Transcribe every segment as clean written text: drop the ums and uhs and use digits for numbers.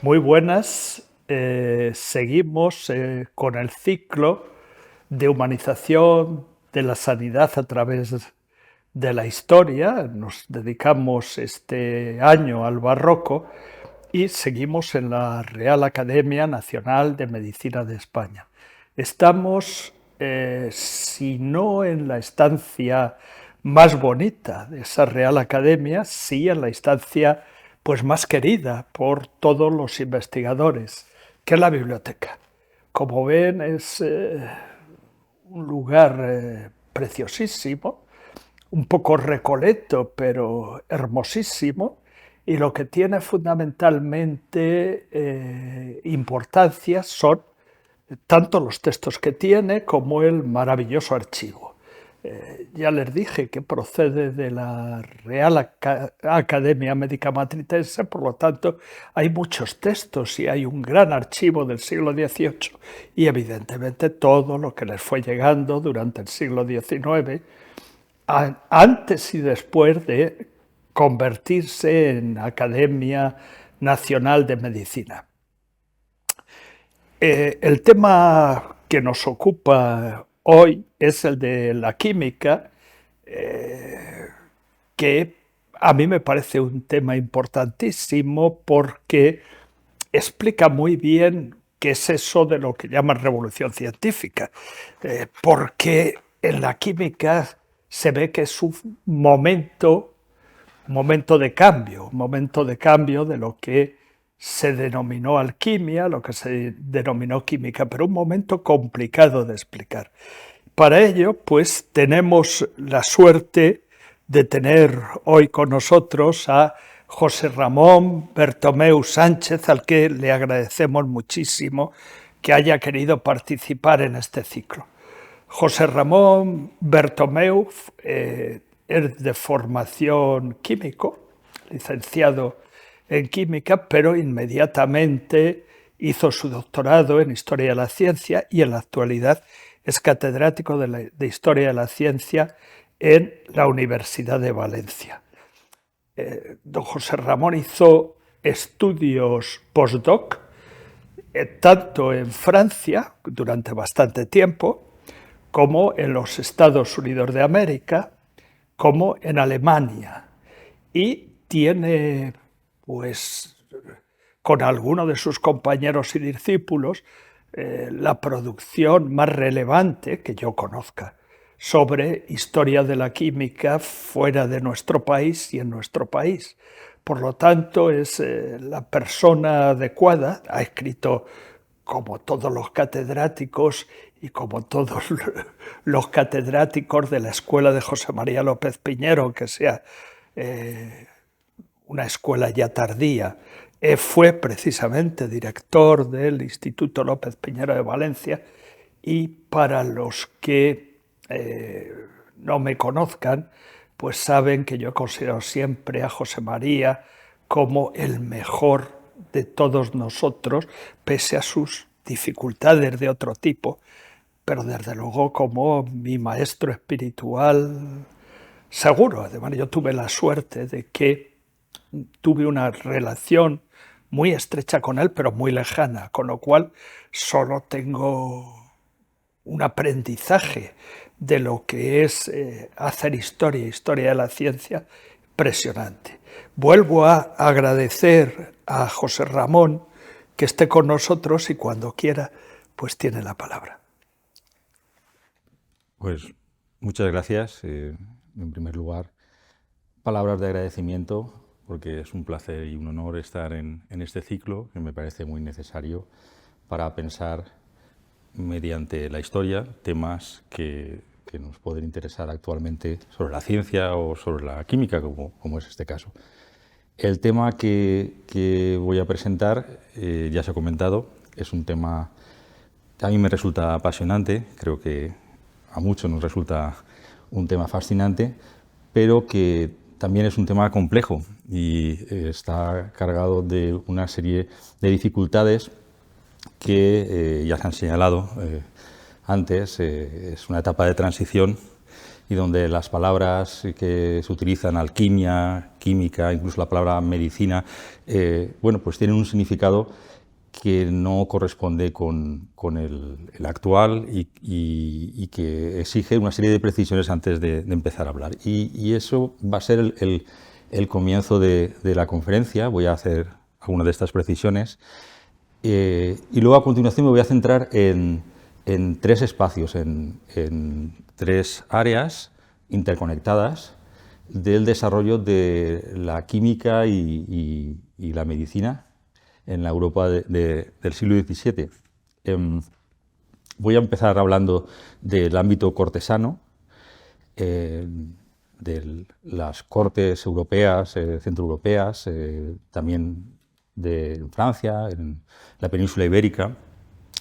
Muy buenas. Seguimos con el ciclo de humanización de la sanidad a través de la historia. Nos dedicamos este año al barroco y seguimos en la Real Academia Nacional de Medicina de España. Estamos, si no en la estancia más bonita de esa Real Academia, sí en la estancia pues más querida por todos los investigadores, que es la biblioteca. Como ven, es un lugar preciosísimo, un poco recoleto, pero hermosísimo, y lo que tiene fundamentalmente importancia son tanto los textos que tiene como el maravilloso archivo. Ya les dije que procede de la Real Academia Médica Matritense, por lo tanto hay muchos textos y hay un gran archivo del siglo XVIII y evidentemente todo lo que les fue llegando durante el siglo XIX, antes y después de convertirse en Academia Nacional de Medicina. El tema que nos ocupa hoy es el de la química, que a mí me parece un tema importantísimo porque explica muy bien qué es eso de lo que llaman revolución científica, porque en la química se ve que es un momento un momento de cambio de lo que se denominó alquimia, lo que se denominó química, pero un momento complicado de explicar. Para ello, pues tenemos la suerte de tener hoy con nosotros a José Ramón Bertomeu Sánchez, al que le agradecemos muchísimo que haya querido participar en este ciclo. José Ramón Bertomeu es de formación químico, licenciado en química, pero inmediatamente hizo su doctorado en Historia de la Ciencia y en la actualidad es catedrático de Historia de la Ciencia en la Universidad de Valencia. Don José Ramón hizo estudios postdoc, tanto en Francia, durante bastante tiempo, como en los Estados Unidos de América, como en Alemania. Y tiene, pues, con algunos de sus compañeros y discípulos, la producción más relevante que yo conozca sobre historia de la química fuera de nuestro país y en nuestro país. Por lo tanto, es la persona adecuada. Ha escrito, como todos los catedráticos y como todos los catedráticos de la Escuela de José María López Piñero, que sea una escuela ya tardía, fue precisamente director del Instituto López Piñero de Valencia, y para los que no me conozcan, pues saben que yo considero siempre a José María como el mejor de todos nosotros, pese a sus dificultades de otro tipo, pero desde luego como mi maestro espiritual seguro. Además, yo tuve la suerte de que tuve una relación muy estrecha con él, pero muy lejana, con lo cual solo tengo un aprendizaje de lo que es hacer historia de la ciencia, impresionante. Vuelvo a agradecer a José Ramón que esté con nosotros y cuando quiera, pues tiene la palabra. Pues muchas gracias. En primer lugar, palabras de agradecimiento, porque es un placer y un honor estar en este ciclo, que me parece muy necesario para pensar mediante la historia temas que nos pueden interesar actualmente sobre la ciencia o sobre la química, como es este caso. El tema que voy a presentar, ya se ha comentado, es un tema que a mí me resulta apasionante, creo que a muchos nos resulta un tema fascinante, pero que también es un tema complejo y está cargado de una serie de dificultades que ya se han señalado antes. Es una etapa de transición y donde las palabras que se utilizan, alquimia, química, incluso la palabra medicina, bueno, pues tienen un significado que no corresponde con el actual y que exige una serie de precisiones antes de empezar a hablar. Y eso va a ser el comienzo de la conferencia. Voy a hacer alguna de estas precisiones. Y luego a continuación me voy a centrar en tres espacios, en tres áreas interconectadas del desarrollo de la química y la medicina en la Europa del siglo XVII. Voy a empezar hablando del ámbito cortesano, de las cortes europeas, centroeuropeas, también de Francia, en la península ibérica.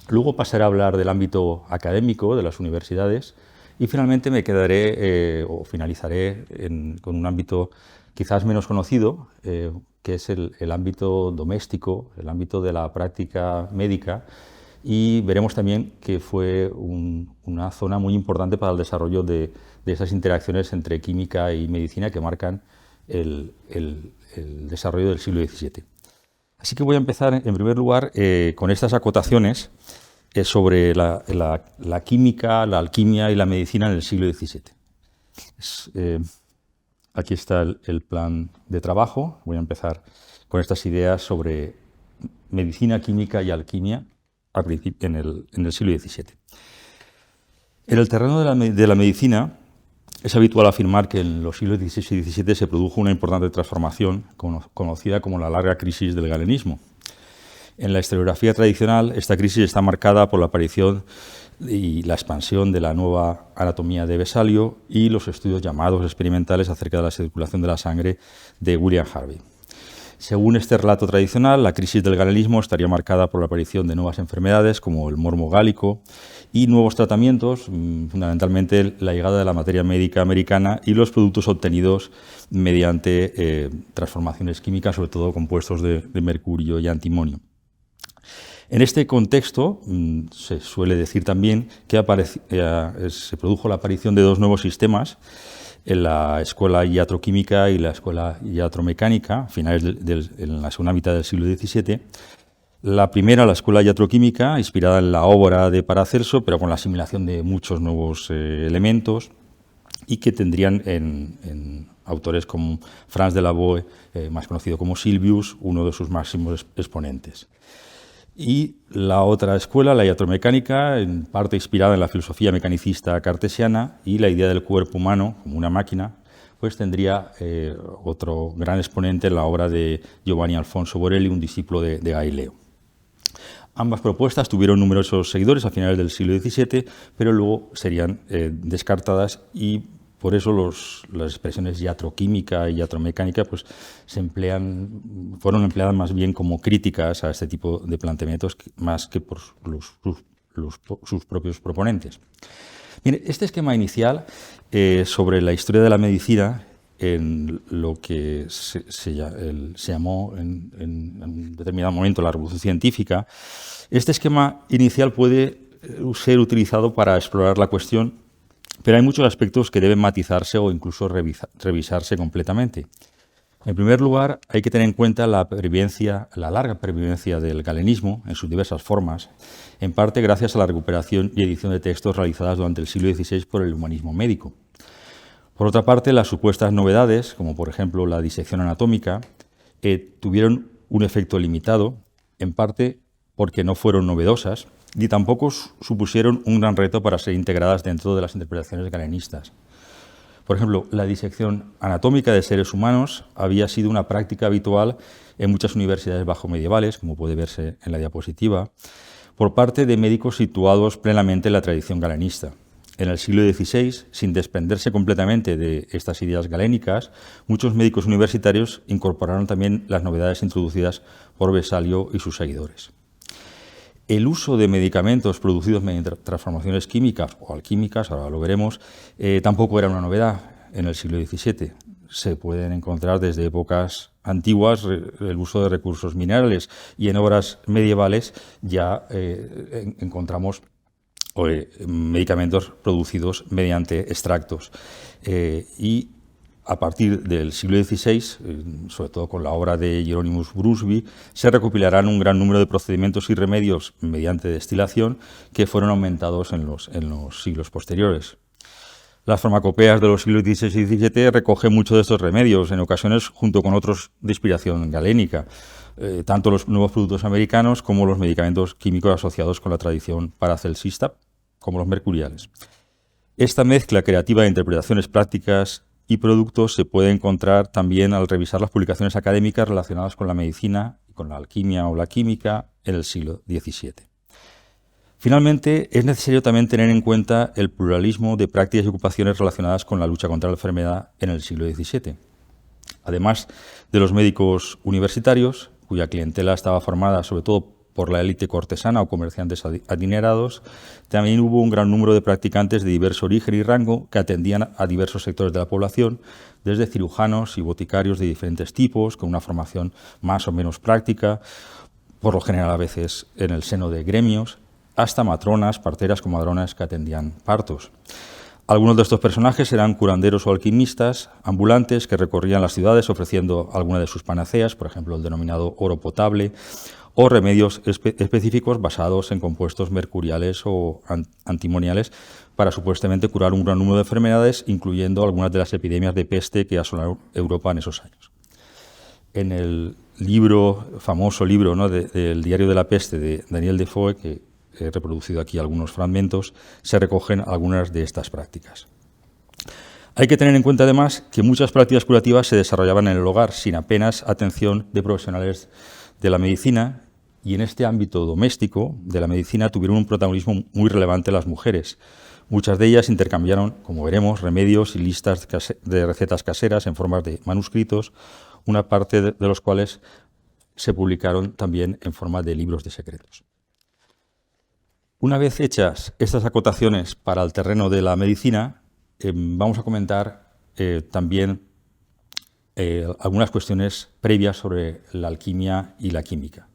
Luego pasaré a hablar del ámbito académico, de las universidades, y finalmente me quedaré o finalizaré con un ámbito quizás menos conocido, que es el ámbito doméstico, el ámbito de la práctica médica, y veremos también que fue una zona muy importante para el desarrollo de esas interacciones entre química y medicina que marcan el desarrollo del siglo XVII. Así que voy a empezar, en primer lugar, con estas acotaciones sobre la química, la alquimia y la medicina en el siglo XVII. Aquí está el plan de trabajo. Voy a empezar con estas ideas sobre medicina, química y alquimia en el siglo XVII. En el terreno de la medicina es habitual afirmar que en los siglos XVI y XVII se produjo una importante transformación conocida como la larga crisis del galenismo. En la historiografía tradicional, esta crisis está marcada por la aparición y la expansión de la nueva anatomía de Vesalio y los estudios llamados experimentales acerca de la circulación de la sangre de William Harvey. Según este relato tradicional, la crisis del galenismo estaría marcada por la aparición de nuevas enfermedades como el morbo gálico y nuevos tratamientos, fundamentalmente la llegada de la materia médica americana y los productos obtenidos mediante transformaciones químicas, sobre todo compuestos de mercurio y antimonio. En este contexto, se suele decir también que se produjo la aparición de dos nuevos sistemas en la escuela iatroquímica y la escuela iatromecánica, a finales en la segunda mitad del siglo XVII. La primera, la escuela iatroquímica, inspirada en la obra de Paracelso, pero con la asimilación de muchos nuevos elementos, y que tendrían en autores como Franz de Lavoe, más conocido como Silvius, uno de sus máximos exponentes. Y la otra escuela, la iatromecánica, en parte inspirada en la filosofía mecanicista cartesiana y la idea del cuerpo humano como una máquina, pues tendría otro gran exponente en la obra de Giovanni Alfonso Borelli, un discípulo de Galileo. Ambas propuestas tuvieron numerosos seguidores a finales del siglo XVII, pero luego serían descartadas y por eso las expresiones iatroquímica y iatromecánica pues, fueron empleadas más bien como críticas a este tipo de planteamientos más que por sus propios proponentes. Bien, este esquema inicial sobre la historia de la medicina, en lo que se llamó en un determinado momento la Revolución Científica, este esquema inicial puede ser utilizado para explorar la cuestión, pero hay muchos aspectos que deben matizarse o incluso revisarse completamente. En primer lugar, hay que tener en cuenta la larga pervivencia del galenismo en sus diversas formas, en parte gracias a la recuperación y edición de textos realizadas durante el siglo XVI por el humanismo médico. Por otra parte, las supuestas novedades, como por ejemplo la disección anatómica, tuvieron un efecto limitado, en parte porque no fueron novedosas, ni tampoco supusieron un gran reto para ser integradas dentro de las interpretaciones galenistas. Por ejemplo, la disección anatómica de seres humanos había sido una práctica habitual en muchas universidades bajomedievales, como puede verse en la diapositiva, por parte de médicos situados plenamente en la tradición galenista. En el siglo XVI, sin desprenderse completamente de estas ideas galénicas, muchos médicos universitarios incorporaron también las novedades introducidas por Vesalio y sus seguidores. El uso de medicamentos producidos mediante transformaciones químicas o alquímicas, ahora lo veremos, tampoco era una novedad en el siglo XVII. Se pueden encontrar desde épocas antiguas el uso de recursos minerales y en obras medievales ya encontramos medicamentos producidos mediante extractos. Y a partir del siglo XVI, sobre todo con la obra de Hieronymus Brunsby, se recopilarán un gran número de procedimientos y remedios mediante destilación que fueron aumentados en los siglos posteriores. Las farmacopeas de los siglos XVI y XVII recogen muchos de estos remedios, en ocasiones junto con otros de inspiración galénica, tanto los nuevos productos americanos como los medicamentos químicos asociados con la tradición paracelsista, como los mercuriales. Esta mezcla creativa de interpretaciones prácticas y productos se puede encontrar también al revisar las publicaciones académicas relacionadas con la medicina, con la alquimia o la química en el siglo XVII. Finalmente, es necesario también tener en cuenta el pluralismo de prácticas y ocupaciones relacionadas con la lucha contra la enfermedad en el siglo XVII. Además de los médicos universitarios, cuya clientela estaba formada sobre todo por la élite cortesana o comerciantes adinerados, también hubo un gran número de practicantes de diverso origen y rango que atendían a diversos sectores de la población, desde cirujanos y boticarios de diferentes tipos, con una formación más o menos práctica, por lo general a veces en el seno de gremios, hasta matronas, parteras, comadronas que atendían partos. Algunos de estos personajes eran curanderos o alquimistas ambulantes que recorrían las ciudades ofreciendo alguna de sus panaceas, por ejemplo el denominado oro potable, o remedios específicos basados en compuestos mercuriales o antimoniales para supuestamente curar un gran número de enfermedades, incluyendo algunas de las epidemias de peste que asolaron Europa en esos años. En el famoso libro, ¿no?, del Diario de la Peste de Daniel Defoe, que he reproducido aquí algunos fragmentos, se recogen algunas de estas prácticas. Hay que tener en cuenta además que muchas prácticas curativas se desarrollaban en el hogar sin apenas atención de profesionales de la medicina, y en este ámbito doméstico de la medicina tuvieron un protagonismo muy relevante las mujeres. Muchas de ellas intercambiaron, como veremos, remedios y listas de recetas caseras en forma de manuscritos, una parte de los cuales se publicaron también en forma de libros de secretos. Una vez hechas estas acotaciones para el terreno de la medicina, vamos a comentar también algunas cuestiones previas sobre la alquimia y la química.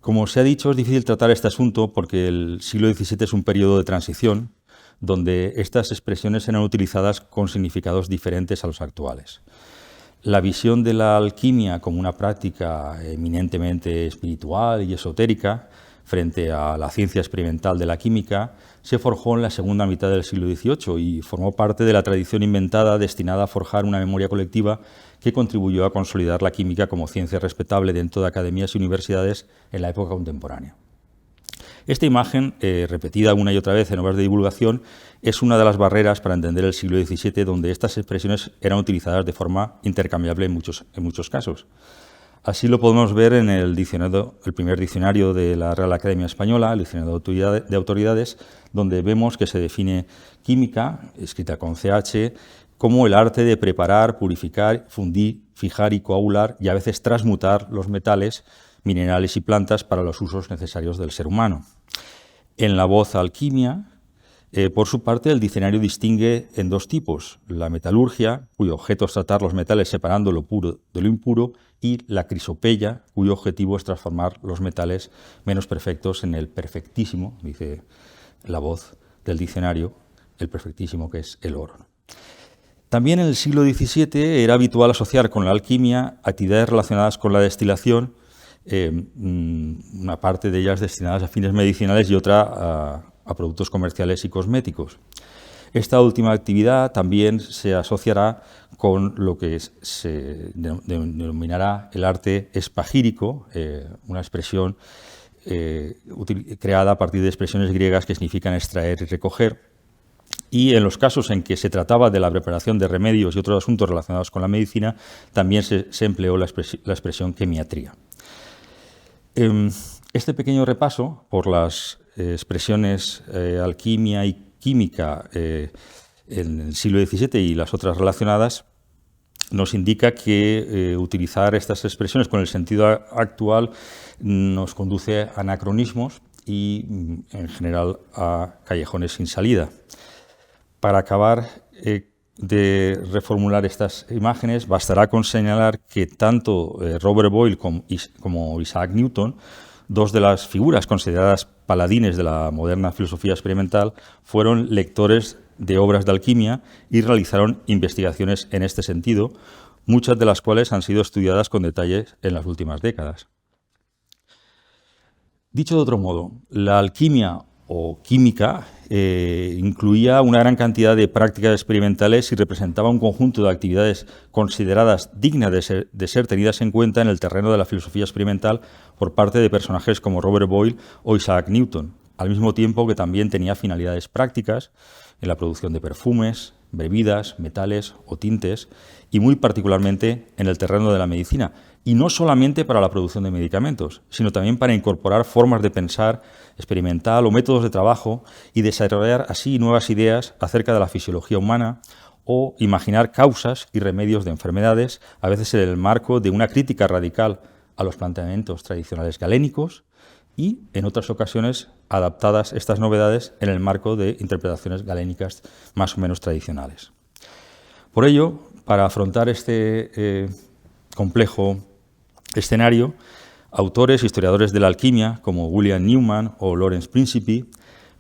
Como se ha dicho, es difícil tratar este asunto porque el siglo XVII es un periodo de transición donde estas expresiones eran utilizadas con significados diferentes a los actuales. La visión de la alquimia como una práctica eminentemente espiritual y esotérica frente a la ciencia experimental de la química se forjó en la segunda mitad del siglo XVIII y formó parte de la tradición inventada destinada a forjar una memoria colectiva que contribuyó a consolidar la química como ciencia respetable dentro de academias y universidades en la época contemporánea. Esta imagen, repetida una y otra vez en obras de divulgación, es una de las barreras para entender el siglo XVII, donde estas expresiones eran utilizadas de forma intercambiable en muchos casos. Así lo podemos ver en el primer diccionario de la Real Academia Española, el diccionario de autoridades, donde vemos que se define química, escrita con CH, como el arte de preparar, purificar, fundir, fijar y coagular y a veces transmutar los metales, minerales y plantas para los usos necesarios del ser humano. En la voz alquimia, por su parte, el diccionario distingue en dos tipos: la metalurgia, cuyo objeto es tratar los metales separando lo puro de lo impuro, y la crisopeya, cuyo objetivo es transformar los metales menos perfectos en el perfectísimo, dice la voz del diccionario, el perfectísimo, que es el oro. También en el siglo XVII era habitual asociar con la alquimia actividades relacionadas con la destilación, una parte de ellas destinadas a fines medicinales y otra a productos comerciales y cosméticos. Esta última actividad también se asociará con lo que se denominará el arte espagírico, una expresión creada a partir de expresiones griegas que significan extraer y recoger. Y en los casos en que se trataba de la preparación de remedios y otros asuntos relacionados con la medicina, también se empleó la expresión quemiatría. Este pequeño repaso por las expresiones alquimia y química en el siglo XVII y las otras relacionadas nos indica que utilizar estas expresiones con el sentido actual nos conduce a anacronismos y, en general, a callejones sin salida. Para acabar de reformular estas imágenes, bastará con señalar que tanto Robert Boyle como Isaac Newton dos de las figuras consideradas paladines de la moderna filosofía experimental fueron lectores de obras de alquimia y realizaron investigaciones en este sentido, muchas de las cuales han sido estudiadas con detalle en las últimas décadas. Dicho de otro modo, la alquimia o química incluía una gran cantidad de prácticas experimentales y representaba un conjunto de actividades consideradas dignas de ser tenidas en cuenta en el terreno de la filosofía experimental por parte de personajes como Robert Boyle o Isaac Newton, al mismo tiempo que también tenía finalidades prácticas en la producción de perfumes, bebidas, metales o tintes, y muy particularmente en el terreno de la medicina, y no solamente para la producción de medicamentos, sino también para incorporar formas de pensar experimental o métodos de trabajo y desarrollar así nuevas ideas acerca de la fisiología humana o imaginar causas y remedios de enfermedades, a veces en el marco de una crítica radical a los planteamientos tradicionales galénicos y, en otras ocasiones, adaptadas estas novedades en el marco de interpretaciones galénicas más o menos tradicionales. Por ello, para afrontar este complejo escenario, autores e historiadores de la alquimia, como William Newman o Lawrence Principe,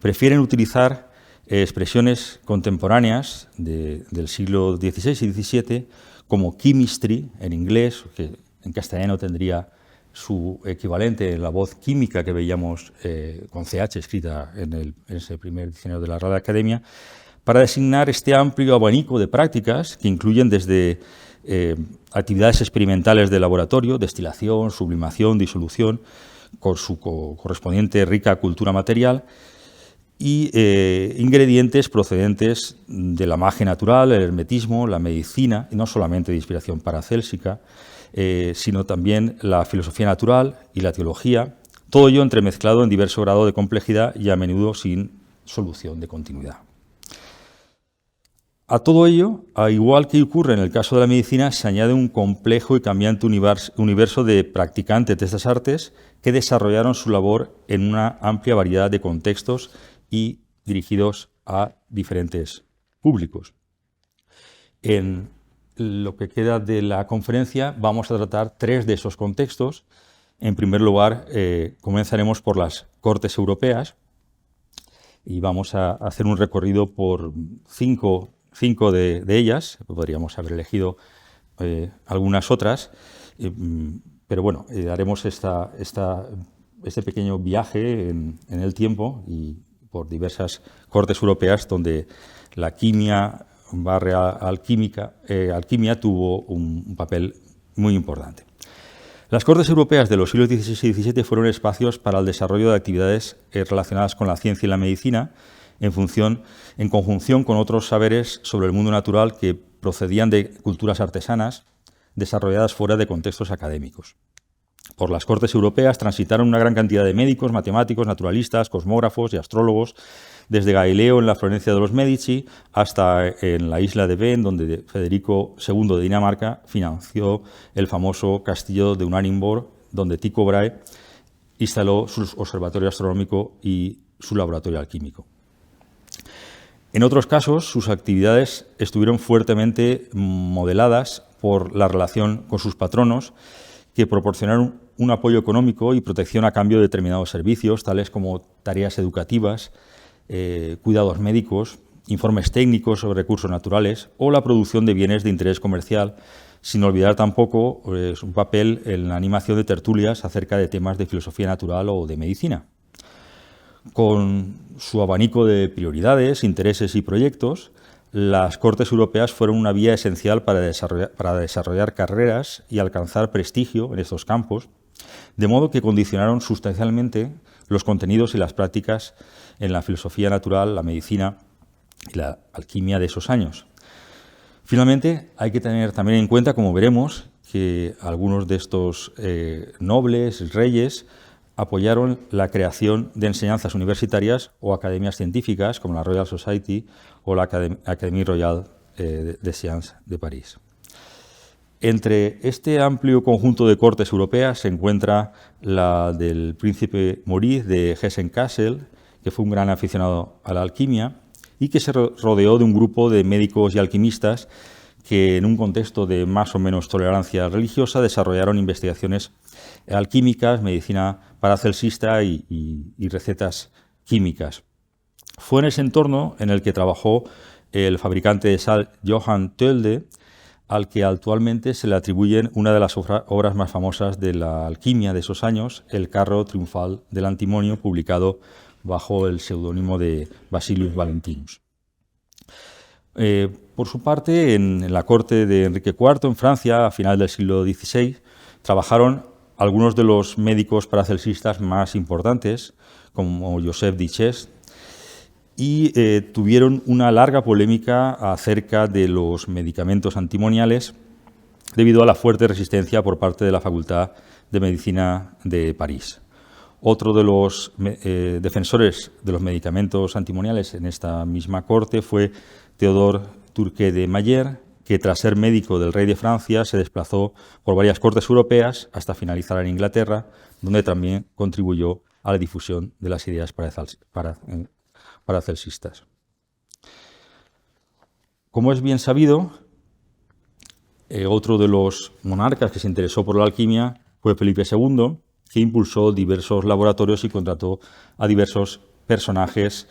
prefieren utilizar expresiones contemporáneas del siglo XVI y XVII, como chemistry en inglés, que en castellano tendría su equivalente en la voz química que veíamos con CH escrita en ese primer diccionario de la Real Academia, para designar este amplio abanico de prácticas que incluyen desde actividades experimentales de laboratorio, destilación, sublimación, disolución, con su correspondiente rica cultura material, y ingredientes procedentes de la magia natural, el hermetismo, la medicina, y no solamente de inspiración paracélsica, sino también la filosofía natural y la teología, todo ello entremezclado en diverso grado de complejidad y a menudo sin solución de continuidad. A todo ello, al igual que ocurre en el caso de la medicina, se añade un complejo y cambiante universo de practicantes de estas artes que desarrollaron su labor en una amplia variedad de contextos y dirigidos a diferentes públicos. En lo que queda de la conferencia vamos a tratar tres de esos contextos. En primer lugar, comenzaremos por las Cortes Europeas y vamos a hacer un recorrido por cinco de ellas. Podríamos haber elegido algunas otras, pero bueno, haremos este pequeño viaje en el tiempo y por diversas cortes europeas donde la quimia barra alquimia tuvo un papel muy importante. Las Cortes Europeas de los siglos XVI y XVII fueron espacios para el desarrollo de actividades relacionadas con la ciencia y la medicina, en conjunción con otros saberes sobre el mundo natural que procedían de culturas artesanas desarrolladas fuera de contextos académicos. Por las Cortes Europeas transitaron una gran cantidad de médicos, matemáticos, naturalistas, cosmógrafos y astrólogos, desde Galileo en la Florencia de los Medici hasta en la isla de Ven, donde Federico II de Dinamarca financió el famoso castillo de Uranienborg, donde Tycho Brahe instaló su observatorio astronómico y su laboratorio alquímico. En otros casos, sus actividades estuvieron fuertemente modeladas por la relación con sus patronos, que proporcionaron un apoyo económico y protección a cambio de determinados servicios, tales como tareas educativas, cuidados médicos, informes técnicos sobre recursos naturales o la producción de bienes de interés comercial, sin olvidar tampoco su papel en la animación de tertulias acerca de temas de filosofía natural o de medicina. Con su abanico de prioridades, intereses y proyectos, las Cortes Europeas fueron una vía esencial para desarrollar carreras y alcanzar prestigio en estos campos, de modo que condicionaron sustancialmente los contenidos y las prácticas en la filosofía natural, la medicina y la alquimia de esos años. Finalmente, hay que tener también en cuenta, como veremos, que algunos de estos nobles, reyes, apoyaron la creación de enseñanzas universitarias o academias científicas, como la Royal Society o la Académie Royale de Sciences de París. Entre este amplio conjunto de cortes europeas se encuentra la del príncipe Maurice de Hessen-Kassel, que fue un gran aficionado a la alquimia y que se rodeó de un grupo de médicos y alquimistas que, en un contexto de más o menos tolerancia religiosa, desarrollaron investigaciones alquímicas, medicina paracelsista y recetas químicas. Fue en ese entorno en el que trabajó el fabricante de sal Johann Tölde, al que actualmente se le atribuyen una de las obras más famosas de la alquimia de esos años, el Carro triunfal del antimonio, publicado bajo el seudónimo de Basilius Valentinus. Por su parte, en la corte de Enrique IV, en Francia, a final del siglo XVI, trabajaron algunos de los médicos paracelsistas más importantes, como Joseph Dichès, y tuvieron una larga polémica acerca de los medicamentos antimoniales debido a la fuerte resistencia por parte de la Facultad de Medicina de París. Otro de los defensores de los medicamentos antimoniales en esta misma corte fue Théodore Turquet de Mayer, que tras ser médico del rey de Francia se desplazó por varias cortes europeas hasta finalizar en Inglaterra, donde también contribuyó a la difusión de las ideas paracelsistas. Como es bien sabido, otro de los monarcas que se interesó por la alquimia fue Felipe II, que impulsó diversos laboratorios y contrató a diversos personajes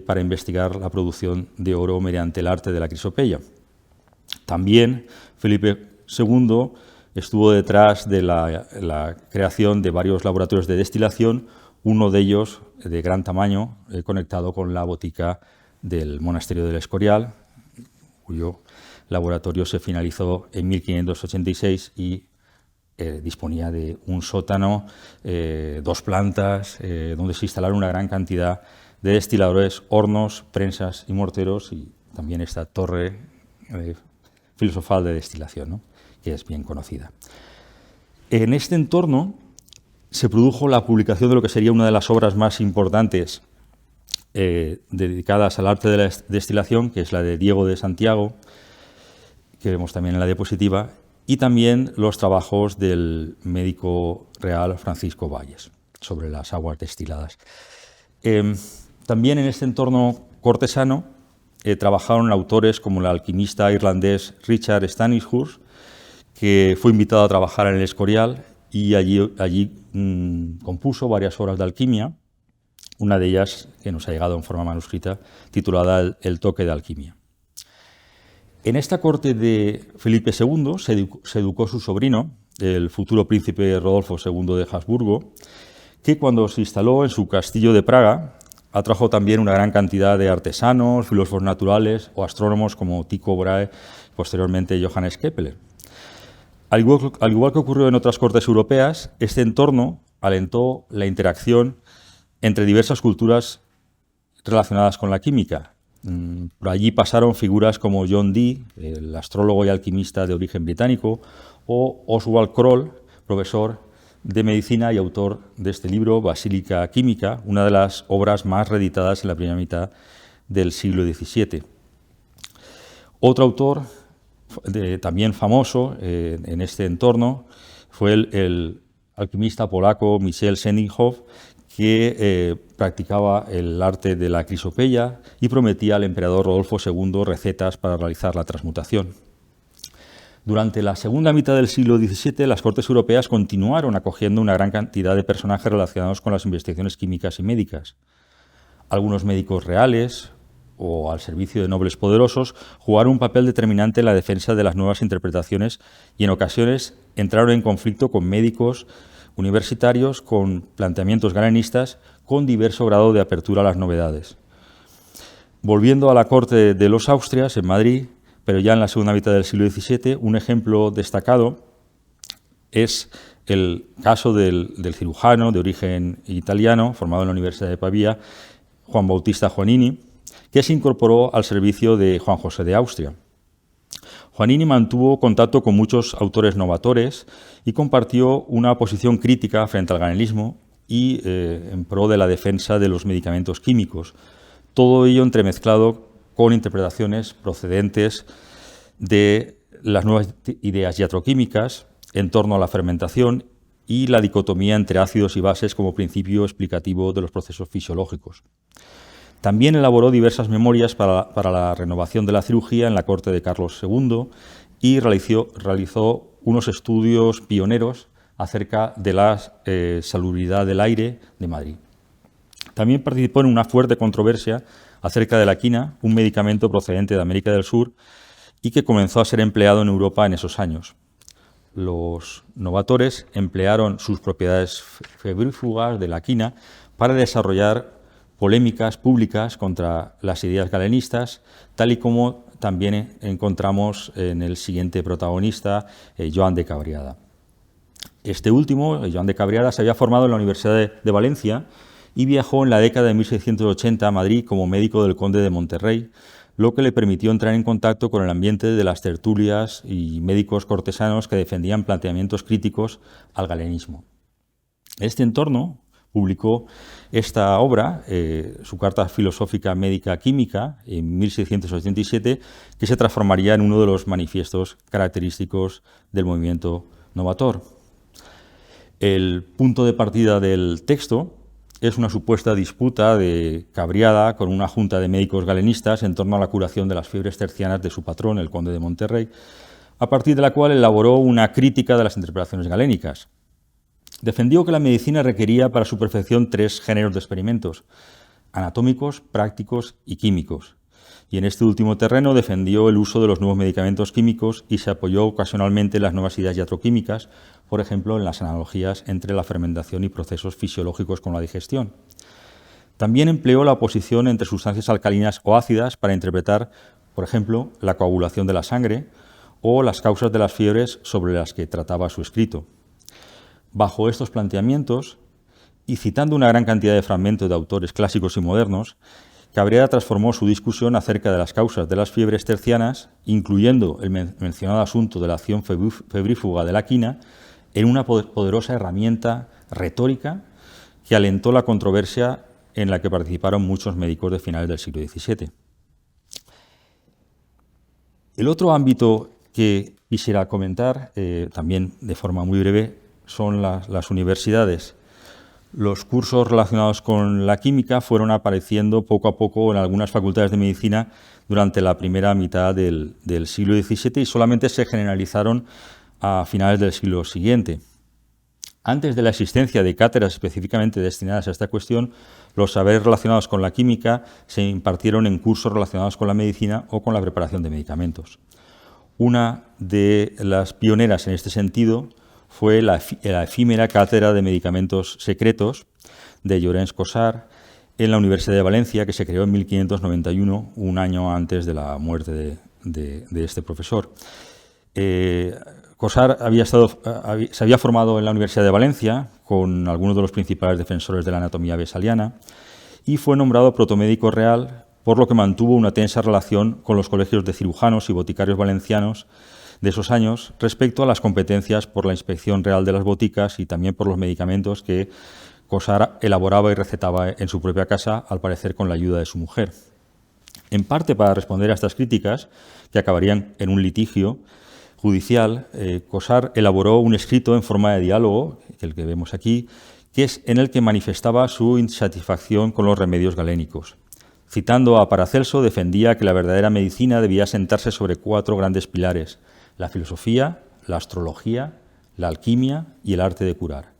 para investigar la producción de oro mediante el arte de la crisopeya. También Felipe II estuvo detrás de la creación de varios laboratorios de destilación, uno de ellos de gran tamaño, conectado con la botica del monasterio del Escorial, cuyo laboratorio se finalizó en 1586 y disponía de un sótano, 2 plantas, donde se instalaron una gran cantidad de destiladores, hornos, prensas y morteros, y también esta torre filosofal de destilación, ¿no?, que es bien conocida. En este entorno se produjo la publicación de lo que sería una de las obras más importantes dedicadas al arte de la destilación, que es la de Diego de Santiago, que vemos también en la diapositiva, y también los trabajos del médico real Francisco Valles sobre las aguas destiladas. También en este entorno cortesano trabajaron autores como el alquimista irlandés Richard Stanyhurst, que fue invitado a trabajar en el Escorial y allí compuso varias obras de alquimia, una de ellas que nos ha llegado en forma manuscrita, titulada El toque de alquimia. En esta corte de Felipe II se educó su sobrino, el futuro príncipe Rodolfo II de Habsburgo, que cuando se instaló en su castillo de Praga atrajo también una gran cantidad de artesanos, filósofos naturales o astrónomos como Tycho Brahe, posteriormente Johannes Kepler. Al igual que ocurrió en otras cortes europeas, este entorno alentó la interacción entre diversas culturas relacionadas con la química. Por allí pasaron figuras como John Dee, el astrólogo y alquimista de origen británico, o Oswald Kroll, profesor de medicina y autor de este libro, Basílica Química, una de las obras más reeditadas en la primera mitad del siglo XVII. Otro autor también famoso en este entorno fue el alquimista polaco Michel Senninghoff, que practicaba el arte de la crisopeya y prometía al emperador Rodolfo II recetas para realizar la transmutación. Durante la segunda mitad del siglo XVII, las cortes europeas continuaron acogiendo una gran cantidad de personajes relacionados con las investigaciones químicas y médicas. Algunos médicos reales o al servicio de nobles poderosos jugaron un papel determinante en la defensa de las nuevas interpretaciones y en ocasiones entraron en conflicto con médicos universitarios con planteamientos galenistas con diverso grado de apertura a las novedades. Volviendo a la corte de los Austrias, en Madrid, pero ya en la segunda mitad del siglo XVII, un ejemplo destacado es el caso del cirujano de origen italiano, formado en la Universidad de Pavía, Juan Bautista Juanini, que se incorporó al servicio de Juan José de Austria. Juanini mantuvo contacto con muchos autores novatores y compartió una posición crítica frente al galenismo y en pro de la defensa de los medicamentos químicos. Todo ello entremezclado con interpretaciones procedentes de las nuevas ideas iatroquímicas en torno a la fermentación y la dicotomía entre ácidos y bases como principio explicativo de los procesos fisiológicos. También elaboró diversas memorias para la renovación de la cirugía en la corte de Carlos II y realizó unos estudios pioneros acerca de la salubridad del aire de Madrid. También participó en una fuerte controversia acerca de la quina, un medicamento procedente de América del Sur y que comenzó a ser empleado en Europa en esos años. Los novatores emplearon sus propiedades febrífugas de la quina para desarrollar polémicas públicas contra las ideas galenistas, tal y como también encontramos en el siguiente protagonista, Joan de Cabriada. Este último, Joan de Cabriada, se había formado en la Universidad de Valencia y viajó en la década de 1680 a Madrid como médico del conde de Monterrey, lo que le permitió entrar en contacto con el ambiente de las tertulias y médicos cortesanos que defendían planteamientos críticos al galenismo. En este entorno publicó esta obra, su Carta Filosófica Médica Química, en 1687, que se transformaría en uno de los manifiestos característicos del movimiento novator. El punto de partida del texto es una supuesta disputa de Cabriada con una junta de médicos galenistas en torno a la curación de las fiebres tercianas de su patrón, el conde de Monterrey, a partir de la cual elaboró una crítica de las interpretaciones galénicas. Defendió que la medicina requería para su perfección 3 géneros de experimentos: anatómicos, prácticos y químicos. Y en este último terreno defendió el uso de los nuevos medicamentos químicos y se apoyó ocasionalmente en las nuevas ideas iatroquímicas, por ejemplo, en las analogías entre la fermentación y procesos fisiológicos con la digestión. También empleó la oposición entre sustancias alcalinas o ácidas para interpretar, por ejemplo, la coagulación de la sangre o las causas de las fiebres sobre las que trataba su escrito. Bajo estos planteamientos, y citando una gran cantidad de fragmentos de autores clásicos y modernos, Cabriada transformó su discusión acerca de las causas de las fiebres tercianas, incluyendo el mencionado asunto de la acción febrífuga de la quina, en una poderosa herramienta retórica que alentó la controversia en la que participaron muchos médicos de finales del siglo XVII. El otro ámbito que quisiera comentar, también de forma muy breve, son las universidades. Los cursos relacionados con la química fueron apareciendo poco a poco en algunas facultades de medicina durante la primera mitad del siglo XVII y solamente se generalizaron a finales del siglo siguiente. Antes de la existencia de cátedras específicamente destinadas a esta cuestión, los saberes relacionados con la química se impartieron en cursos relacionados con la medicina o con la preparación de medicamentos. Una de las pioneras en este sentido fue la efímera Cátedra de Medicamentos Secretos de Llorenç Cossar en la Universidad de Valencia, que se creó en 1591, un año antes de la muerte de este profesor. Cossar se había formado en la Universidad de Valencia con algunos de los principales defensores de la anatomía vesaliana y fue nombrado protomédico real, por lo que mantuvo una tensa relación con los colegios de cirujanos y boticarios valencianos de esos años respecto a las competencias por la inspección real de las boticas y también por los medicamentos que Cossar elaboraba y recetaba en su propia casa, al parecer con la ayuda de su mujer. En parte para responder a estas críticas, que acabarían en un litigio judicial, Cossar elaboró un escrito en forma de diálogo, el que vemos aquí, que es en el que manifestaba su insatisfacción con los remedios galénicos. Citando a Paracelso, defendía que la verdadera medicina debía sentarse sobre 4 grandes pilares: la filosofía, la astrología, la alquimia y el arte de curar.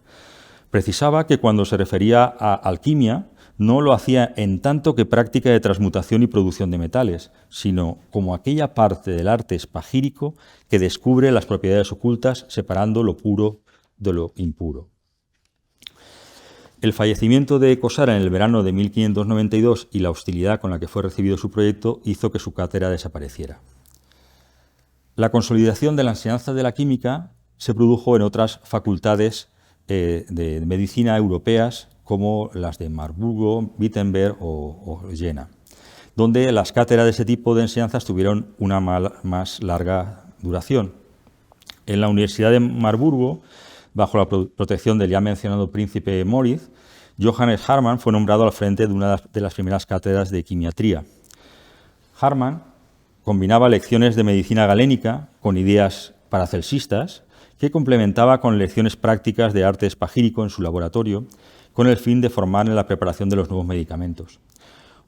Precisaba que cuando se refería a alquimia no lo hacía en tanto que práctica de transmutación y producción de metales, sino como aquella parte del arte espagírico que descubre las propiedades ocultas separando lo puro de lo impuro. El fallecimiento de Cossar en el verano de 1592 y la hostilidad con la que fue recibido su proyecto hizo que su cátedra desapareciera. La consolidación de la enseñanza de la química se produjo en otras facultades de medicina europeas como las de Marburgo, Wittenberg o Jena, donde las cátedras de ese tipo de enseñanzas tuvieron una más larga duración. En la Universidad de Marburgo, bajo la protección del ya mencionado príncipe Moritz, Johannes Hartmann fue nombrado al frente de una de las primeras cátedras de quimiatría. Hartmann combinaba lecciones de medicina galénica con ideas paracelsistas que complementaba con lecciones prácticas de arte espagírico en su laboratorio con el fin de formar en la preparación de los nuevos medicamentos.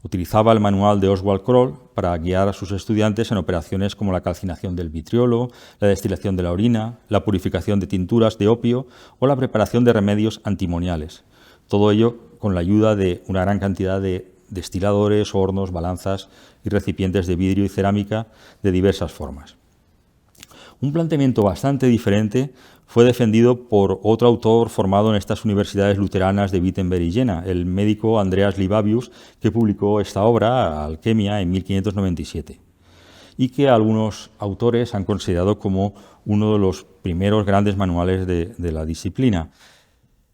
Utilizaba el manual de Oswald Kroll para guiar a sus estudiantes en operaciones como la calcinación del vitriolo, la destilación de la orina, la purificación de tinturas de opio o la preparación de remedios antimoniales. Todo ello con la ayuda de una gran cantidad de destiladores, hornos, balanzas y recipientes de vidrio y cerámica de diversas formas. Un planteamiento bastante diferente fue defendido por otro autor formado en estas universidades luteranas de Wittenberg y Jena, el médico Andreas Libavius, que publicó esta obra, Alquimia, en 1597, y que algunos autores han considerado como uno de los primeros grandes manuales de la disciplina.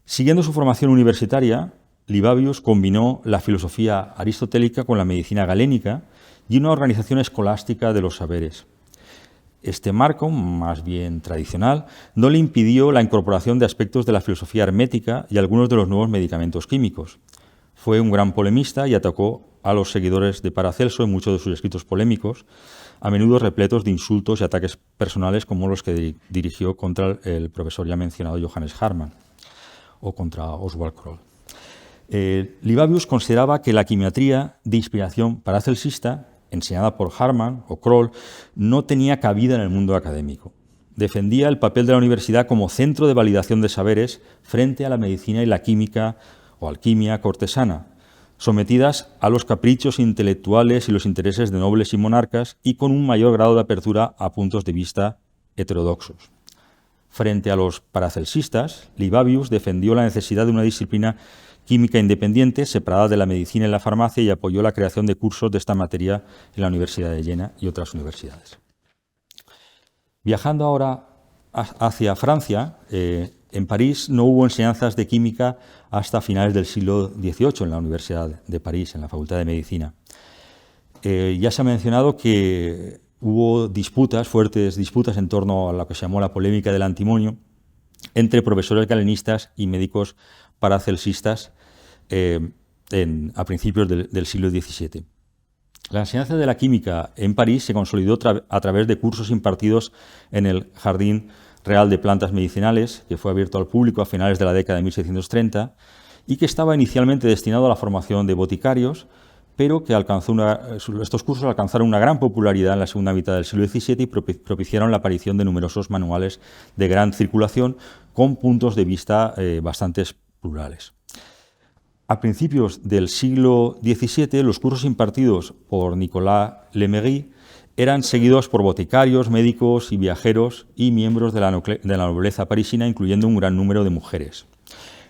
Siguiendo su formación universitaria, Libavius combinó la filosofía aristotélica con la medicina galénica y una organización escolástica de los saberes. Este marco, más bien tradicional, no le impidió la incorporación de aspectos de la filosofía hermética y algunos de los nuevos medicamentos químicos. Fue un gran polemista y atacó a los seguidores de Paracelso en muchos de sus escritos polémicos, a menudo repletos de insultos y ataques personales como los que dirigió contra el profesor ya mencionado Johannes Hartmann o contra Oswald Kroll. Libavius consideraba que la quimiatría de inspiración paracelsista, enseñada por Hartmann o Kroll, no tenía cabida en el mundo académico. Defendía el papel de la universidad como centro de validación de saberes frente a la medicina y la química o alquimia cortesana, sometidas a los caprichos intelectuales y los intereses de nobles y monarcas y con un mayor grado de apertura a puntos de vista heterodoxos. Frente a los paracelsistas, Libavius defendió la necesidad de una disciplina química independiente, separada de la medicina y la farmacia, y apoyó la creación de cursos de esta materia en la Universidad de Jena y otras universidades. Viajando ahora hacia Francia, en París no hubo enseñanzas de química hasta finales del siglo XVIII en la Universidad de París, en la Facultad de Medicina. Ya se ha mencionado que hubo fuertes disputas en torno a lo que se llamó la polémica del antimonio entre profesores galenistas y médicos paracelsistas a principios del siglo XVII. La enseñanza de la química en París se consolidó a través de cursos impartidos en el Jardín Real de Plantas Medicinales, que fue abierto al público a finales de la década de 1630 y que estaba inicialmente destinado a la formación de boticarios, pero que estos cursos alcanzaron una gran popularidad en la segunda mitad del siglo XVII y propiciaron la aparición de numerosos manuales de gran circulación con puntos de vista bastante plurales. A principios del siglo XVII, los cursos impartidos por Nicolas Lemery eran seguidos por boticarios, médicos y viajeros y miembros de la nobleza parisina, incluyendo un gran número de mujeres.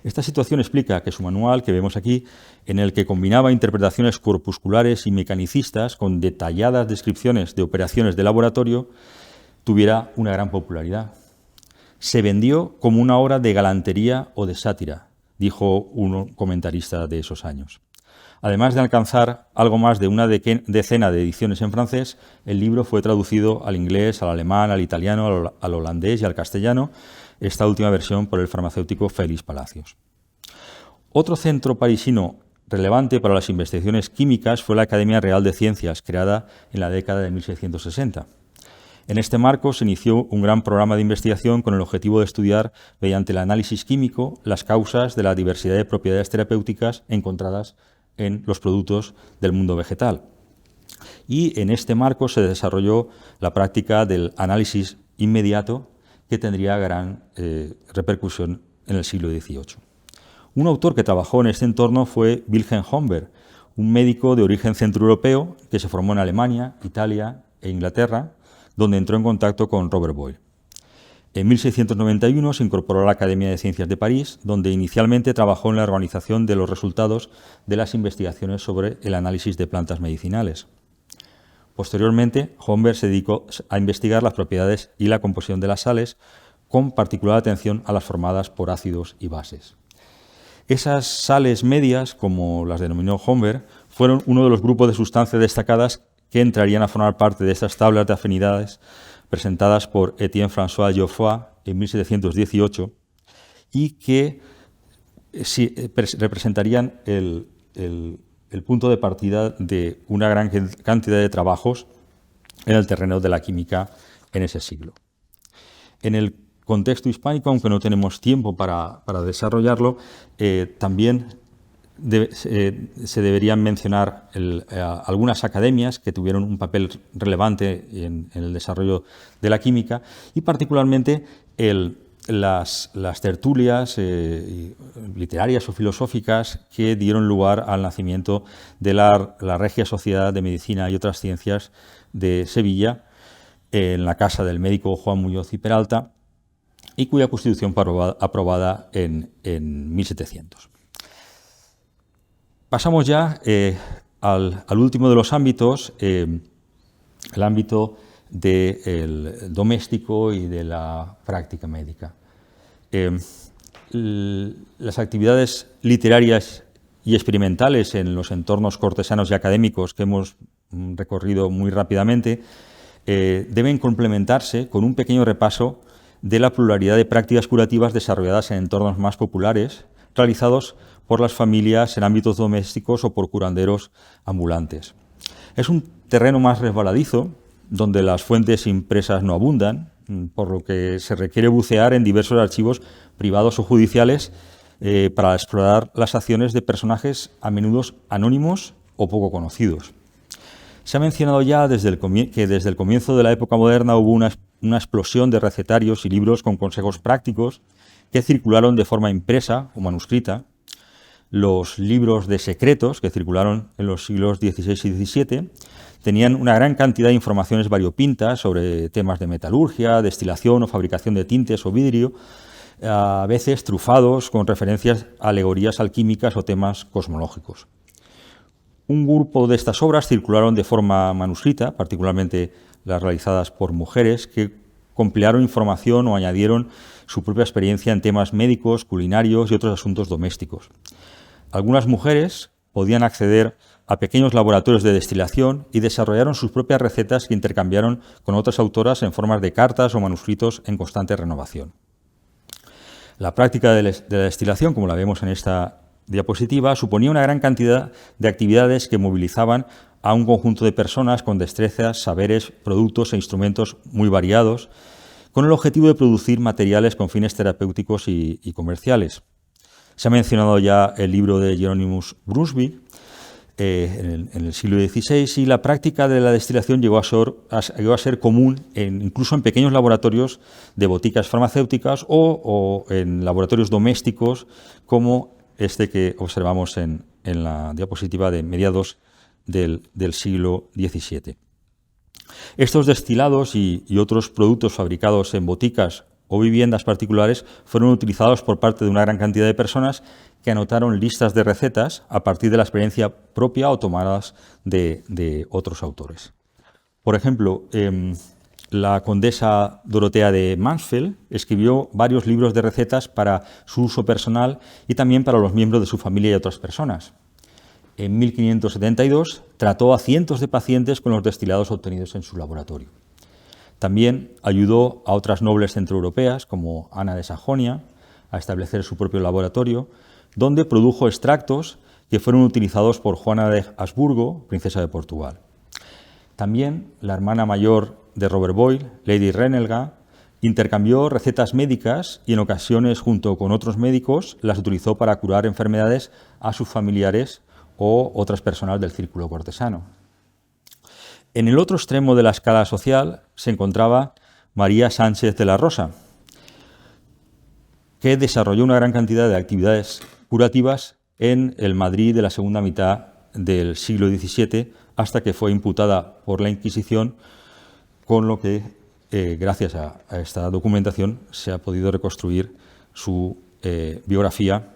Esta situación explica que su manual, que vemos aquí, en el que combinaba interpretaciones corpusculares y mecanicistas con detalladas descripciones de operaciones de laboratorio, tuviera una gran popularidad. Se vendió como una obra de galantería o de sátira, dijo un comentarista de esos años. Además de alcanzar algo más de una decena de ediciones en francés, el libro fue traducido al inglés, al alemán, al italiano, al holandés y al castellano, esta última versión por el farmacéutico Félix Palacios. Otro centro parisino relevante para las investigaciones químicas fue la Academia Real de Ciencias, creada en la década de 1660. En este marco se inició un gran programa de investigación con el objetivo de estudiar, mediante el análisis químico, las causas de la diversidad de propiedades terapéuticas encontradas en los productos del mundo vegetal. Y en este marco se desarrolló la práctica del análisis inmediato, que tendría gran repercusión en el siglo XVIII. Un autor que trabajó en este entorno fue Wilhelm Homberg, un médico de origen centroeuropeo que se formó en Alemania, Italia e Inglaterra, donde entró en contacto con Robert Boyle. En 1691 se incorporó a la Academia de Ciencias de París, donde inicialmente trabajó en la organización de los resultados de las investigaciones sobre el análisis de plantas medicinales. Posteriormente, Homberg se dedicó a investigar las propiedades y la composición de las sales, con particular atención a las formadas por ácidos y bases. Esas sales medias, como las denominó Homberg, fueron uno de los grupos de sustancias destacadas que entrarían a formar parte de estas tablas de afinidades presentadas por Étienne-François Geoffroy en 1718 y que representarían el punto de partida de una gran cantidad de trabajos en el terreno de la química en ese siglo. En el contexto hispánico, aunque no tenemos tiempo para desarrollarlo, también se deberían mencionar algunas academias que tuvieron un papel relevante en el desarrollo de la química y particularmente las tertulias literarias o filosóficas que dieron lugar al nacimiento de la Regia Sociedad de Medicina y otras Ciencias de Sevilla, en la casa del médico Juan Muñoz y Peralta, y cuya constitución fue aprobada en 1700. Pasamos ya al último de los ámbitos, el ámbito del doméstico y de la práctica médica. Las actividades literarias y experimentales en los entornos cortesanos y académicos que hemos recorrido muy rápidamente deben complementarse con un pequeño repaso de la pluralidad de prácticas curativas desarrolladas en entornos más populares, realizados por las familias en ámbitos domésticos o por curanderos ambulantes. Es un terreno más resbaladizo, donde las fuentes impresas no abundan, por lo que se requiere bucear en diversos archivos privados o judiciales para explorar las acciones de personajes a menudo anónimos o poco conocidos. Se ha mencionado ya que desde el comienzo de la época moderna hubo una explosión de recetarios y libros con consejos prácticos que circularon de forma impresa o manuscrita. Los libros de secretos, que circularon en los siglos XVI y XVII, tenían una gran cantidad de informaciones variopintas sobre temas de metalurgia, destilación o fabricación de tintes o vidrio, a veces trufados con referencias a alegorías alquímicas o temas cosmológicos. Un grupo de estas obras circularon de forma manuscrita, particularmente las realizadas por mujeres, que compilaron información o añadieron su propia experiencia en temas médicos, culinarios y otros asuntos domésticos. Algunas mujeres podían acceder a pequeños laboratorios de destilación y desarrollaron sus propias recetas que intercambiaron con otras autoras en formas de cartas o manuscritos en constante renovación. La práctica de la destilación, como la vemos en esta diapositiva, suponía una gran cantidad de actividades que movilizaban a un conjunto de personas con destrezas, saberes, productos e instrumentos muy variados, con el objetivo de producir materiales con fines terapéuticos y comerciales. Se ha mencionado ya el libro de Hieronymus Brunswick en el siglo XVI, y la práctica de la destilación llegó a ser común incluso en pequeños laboratorios de boticas farmacéuticas o en laboratorios domésticos como este que observamos en la diapositiva de mediados del siglo XVII. Estos destilados y otros productos fabricados en boticas o viviendas particulares fueron utilizados por parte de una gran cantidad de personas que anotaron listas de recetas a partir de la experiencia propia o tomadas de otros autores. Por ejemplo, la condesa Dorotea de Mansfeld escribió varios libros de recetas para su uso personal y también para los miembros de su familia y otras personas. En 1572 trató a cientos de pacientes con los destilados obtenidos en su laboratorio. También ayudó a otras nobles centroeuropeas, como Ana de Sajonia, a establecer su propio laboratorio, donde produjo extractos que fueron utilizados por Juana de Habsburgo, princesa de Portugal. También la hermana mayor de Robert Boyle, Lady Renelga, intercambió recetas médicas y en ocasiones, junto con otros médicos, las utilizó para curar enfermedades a sus familiares o otras personas del círculo cortesano. En el otro extremo de la escala social se encontraba María Sánchez de la Rosa, que desarrolló una gran cantidad de actividades curativas en el Madrid de la segunda mitad del siglo XVII, hasta que fue imputada por la Inquisición, con lo que, gracias a esta documentación, se ha podido reconstruir su biografía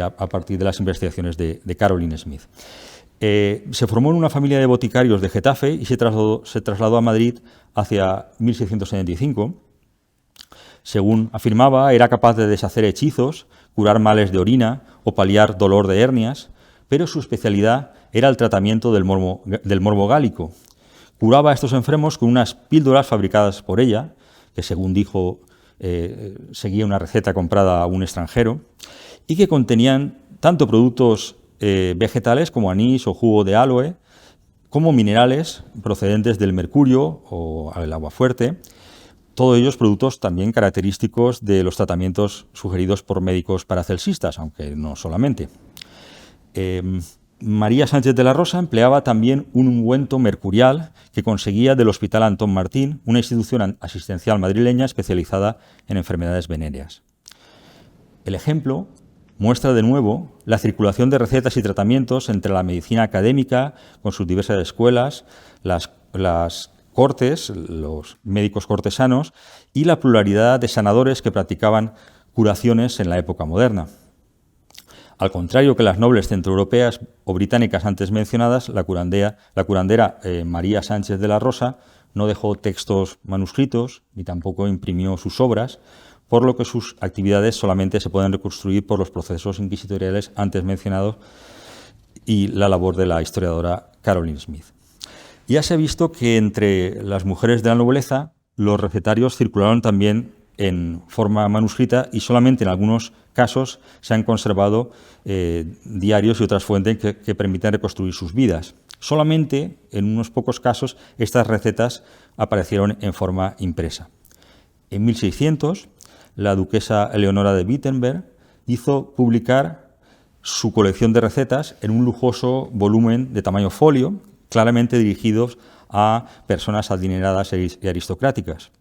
a partir de las investigaciones de Caroline Smith. Se formó en una familia de boticarios de Getafe y se trasladó a Madrid hacia 1675. Según afirmaba, era capaz de deshacer hechizos, curar males de orina o paliar dolor de hernias, pero su especialidad era el tratamiento del morbo gálico. Curaba a estos enfermos con unas píldoras fabricadas por ella, que según dijo seguía una receta comprada a un extranjero, y que contenían tanto productos vegetales como anís o jugo de aloe, como minerales procedentes del mercurio o el agua fuerte, todos ellos productos también característicos de los tratamientos sugeridos por médicos paracelsistas, aunque no solamente. María Sánchez de la Rosa empleaba también un ungüento mercurial que conseguía del Hospital Antón Martín, una institución asistencial madrileña especializada en enfermedades venéreas. El ejemplo muestra de nuevo la circulación de recetas y tratamientos entre la medicina académica, con sus diversas escuelas, las cortes, los médicos cortesanos, y la pluralidad de sanadores que practicaban curaciones en la época moderna. Al contrario que las nobles centroeuropeas o británicas antes mencionadas, la curandera María Sánchez de la Rosa no dejó textos manuscritos ni tampoco imprimió sus obras, por lo que sus actividades solamente se pueden reconstruir por los procesos inquisitoriales antes mencionados y la labor de la historiadora Caroline Smith. Ya se ha visto que entre las mujeres de la nobleza los recetarios circularon también en forma manuscrita y solamente en algunos casos se han conservado diarios y otras fuentes que permiten reconstruir sus vidas. Solamente en unos pocos casos estas recetas aparecieron en forma impresa. En 1600, la duquesa Eleonora de Wittenberg hizo publicar su colección de recetas en un lujoso volumen de tamaño folio, claramente dirigidos a personas adineradas y aristocráticas.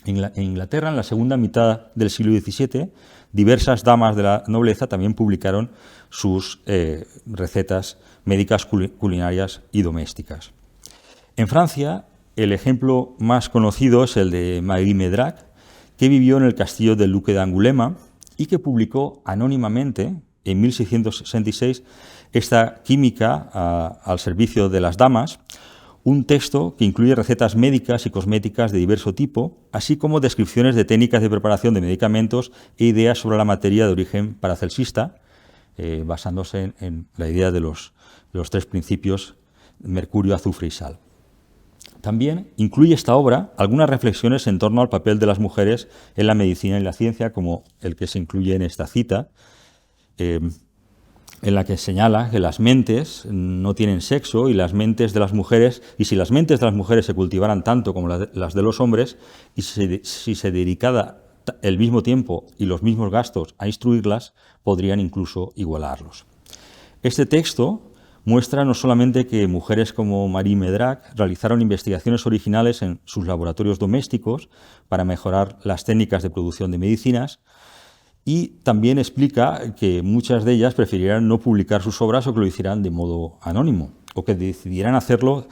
En Inglaterra, en la segunda mitad del siglo XVII, diversas damas de la nobleza también publicaron sus recetas médicas, culinarias y domésticas. En Francia, el ejemplo más conocido es el de Marie Medrac, que vivió en el castillo del duque de Angulema y que publicó anónimamente en 1666 esta química al servicio de las damas, un texto que incluye recetas médicas y cosméticas de diverso tipo, así como descripciones de técnicas de preparación de medicamentos e ideas sobre la materia de origen paracelsista, basándose en la idea de los tres principios: mercurio, azufre y sal. También incluye esta obra algunas reflexiones en torno al papel de las mujeres en la medicina y la ciencia, como el que se incluye en esta cita, en la que señala que las mentes no tienen sexo y las mentes de las mujeres, y si las mentes de las mujeres se cultivaran tanto como las de los hombres, y si se dedicara el mismo tiempo y los mismos gastos a instruirlas, podrían incluso igualarlos. Este texto muestra no solamente que mujeres como Marie Medrac realizaron investigaciones originales en sus laboratorios domésticos para mejorar las técnicas de producción de medicinas, y también explica que muchas de ellas prefirieran no publicar sus obras o que lo hicieran de modo anónimo, o que decidieran hacerlas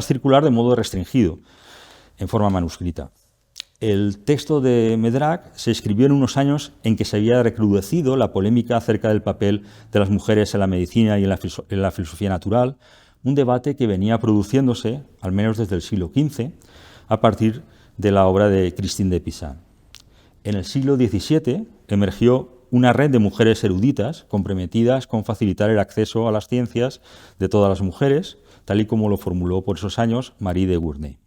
circular de modo restringido, en forma manuscrita. El texto de Medrac se escribió en unos años en que se había recrudecido la polémica acerca del papel de las mujeres en la medicina y en la filosofía natural, un debate que venía produciéndose, al menos desde el siglo XV, a partir de la obra de Christine de Pizan. En el siglo XVII emergió una red de mujeres eruditas comprometidas con facilitar el acceso a las ciencias de todas las mujeres, tal y como lo formuló por esos años Marie de Gournay.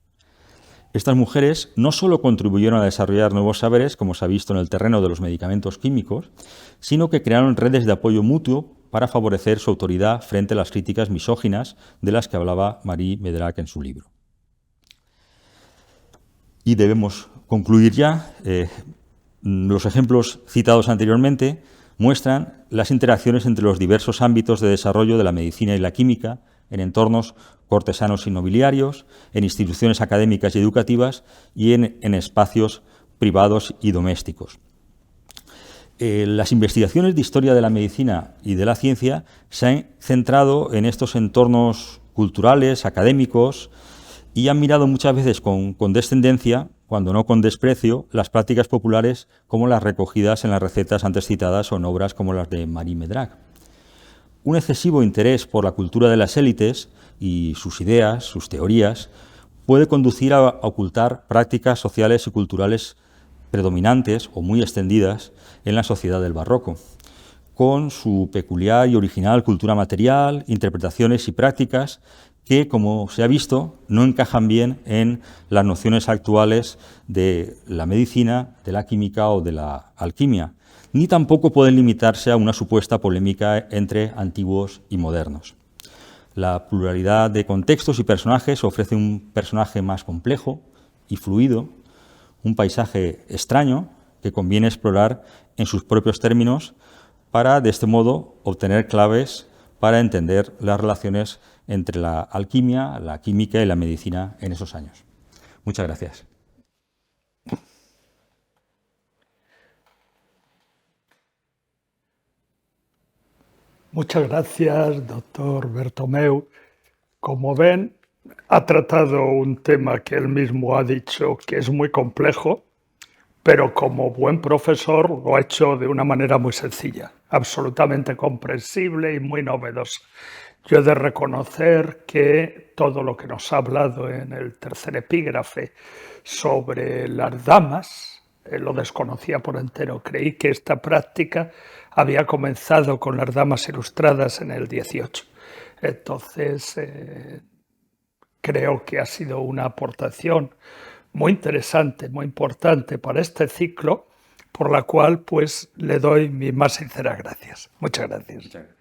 Estas mujeres no solo contribuyeron a desarrollar nuevos saberes, como se ha visto en el terreno de los medicamentos químicos, sino que crearon redes de apoyo mutuo para favorecer su autoridad frente a las críticas misóginas de las que hablaba Marie Medrac en su libro. Y debemos concluir ya. Los ejemplos citados anteriormente muestran las interacciones entre los diversos ámbitos de desarrollo de la medicina y la química en entornos cortesanos y nobiliarios, en instituciones académicas y educativas y en espacios privados y domésticos. Las investigaciones de historia de la medicina y de la ciencia se han centrado en estos entornos culturales, académicos, y han mirado muchas veces con condescendencia, cuando no con desprecio, las prácticas populares como las recogidas en las recetas antes citadas o en obras como las de Marie Medrac. Un excesivo interés por la cultura de las élites y sus ideas, sus teorías, puede conducir a ocultar prácticas sociales y culturales predominantes o muy extendidas en la sociedad del barroco, con su peculiar y original cultura material, interpretaciones y prácticas que, como se ha visto, no encajan bien en las nociones actuales de la medicina, de la química o de la alquimia, ni tampoco pueden limitarse a una supuesta polémica entre antiguos y modernos. La pluralidad de contextos y personajes ofrece un personaje más complejo y fluido, un paisaje extraño que conviene explorar en sus propios términos para, de este modo, obtener claves para entender las relaciones entre la alquimia, la química y la medicina en esos años. Muchas gracias. Muchas gracias, doctor Bertomeu. Como ven, ha tratado un tema que él mismo ha dicho que es muy complejo, pero como buen profesor lo ha hecho de una manera muy sencilla, absolutamente comprensible y muy novedosa. Yo he de reconocer que todo lo que nos ha hablado en el tercer epígrafe sobre las damas, lo desconocía por entero. Creí que esta práctica había comenzado con las damas ilustradas en el 18. Entonces, creo que ha sido una aportación muy interesante, muy importante para este ciclo, por la cual pues le doy mis más sinceras gracias. Muchas gracias.